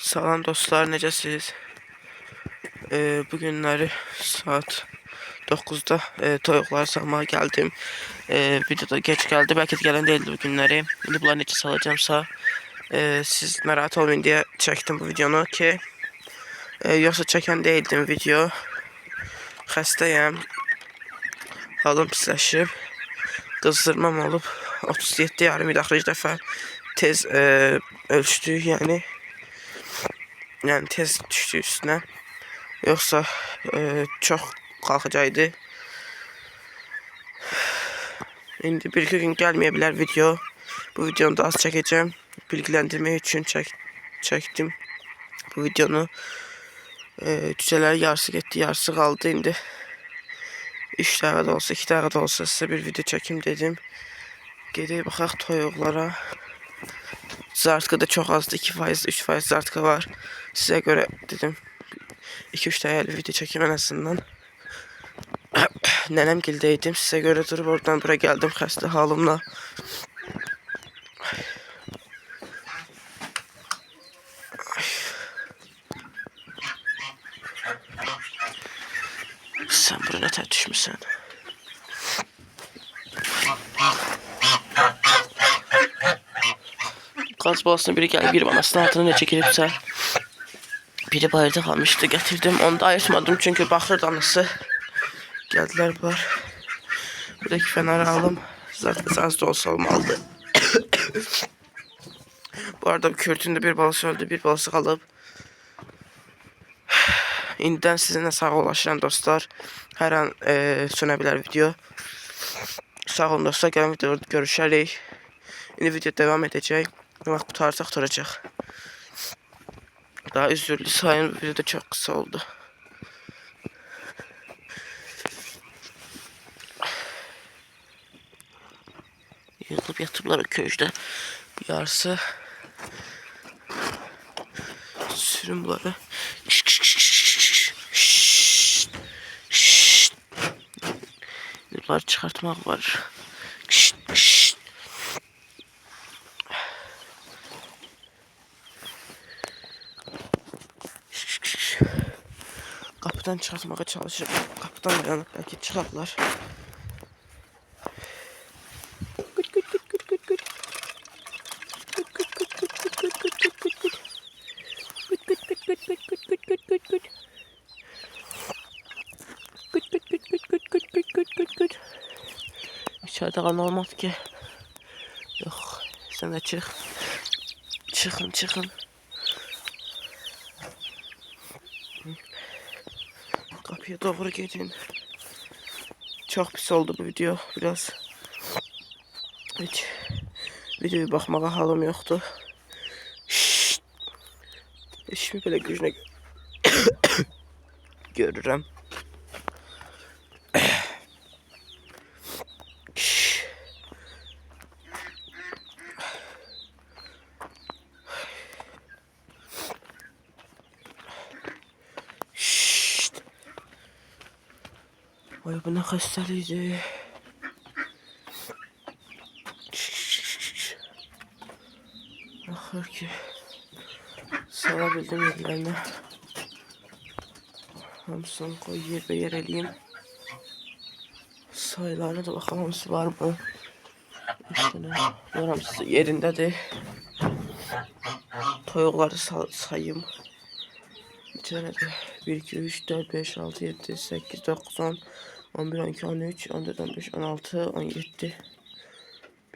Salam dostlar, necəsiz? Bugünləri saat 9'da toyuqları salmağa gəldim. Videoda geç gəldi, bəlkə də gələn deyildi bu günləri. İndi bunları necə salacağımsa siz narahat olmayın deyə çəkdim bu videonu ki yoxsa çəkən deyildim video. Xəstəyəm. Halım pisləşib. Qızdırmam olub. 37 yarım il axırıncı dəfə tez ölçdük, yəni tez düşdü üstünə. Yoxsa çox qalxacaqdı. İndi bir-iki gün gəlməyə bilər video. Bu videonu da az çəkəcəm. Bilgiləndirmək üçün çəkdim bu videonu. Cücələr yarısı getdi, yarısı qaldı. İndi 3 dəqiqə də olsa, 2 dəqiqə də olsa sizə bir video çəkim dedim. Gedək baxaq toyuqlara. Zartka da çox azdır. 2%, 3% zartka var. Sizə görə dedim 2-3 dəqiqəlik video çəkim ən azından. Nənəm gildəydim. Sizə görə durub oradan bura gəldim xəstə halımla. Sən bura nətər düşmüsən? Qaz balasına biri gəlib, bir anasının altına necə giribsə. Biri bayırda qalmışdı, gətirdim. Onu da ayırtmadım çünki baxırdı anası. Gəldilər var. Buradakı fənarı alım. Zaten az da olsa olmalıdır. Bu arada körtündə bir balası öldü, bir balası qalıb. İndidən sizinlə sağollaşıram dostlar. Hər an sönə bilər video. Sağ olun dostlar, gələn videoda görüşərik. İndi video devam edəcək. Vaxt qutarsa qutaracaq. Daha üzürlü sayın, bu video da çox qısa oldu. Yığılıb yatıblar köydə. Yarısı sürün bunları. Bunları çıxartmaq var. Kapıdan çıxartmağa çalışırım. Kapıdan dayanıp belki çıxarlar. İçeride kan olmaz ki. Yok. Sen de çık. Çıkın. Kapıya doğru gidin. Çok pis oldu bu video. Biraz. Hiç videoya bakmağa halım yoktu. İşimi böyle gücüne görürüm. Ay bu ne hastalıydı. Axır ki salabildim yerlerine. Hamısını koy yer eləyim. Sayılarına da bakalım hamısı var mı? İşte ne? Bunlar hamısı yerindədir. Toyuqları sayım. İçəridə 1, 2, 3, 4, 5, 6, 7, 8, 9, 10, 11, 12, 13, 14, 15, 16, 17.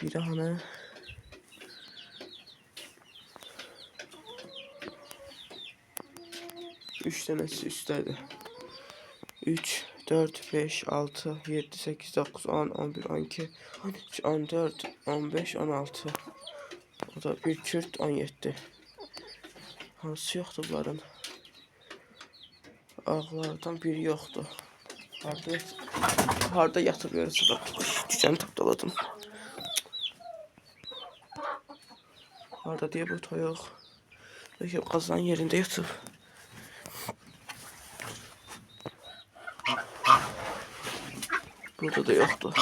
Bir daha 3 tanesi üstteydi. 3, 4, 5, 6, 7, 8, 9, 10, 11, 12, 13, 14, 15, 16. O da bir kürt 17. Hansı yoxdur bunların? Ağlardan biri yoxdur. Harda yatıb görürsə bak. Cücəni tapdaladım. Harda deyə bu toyuq. Belki qazanın yerində yatıb. Burada da yoktu.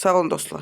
Sağ olun dostlar.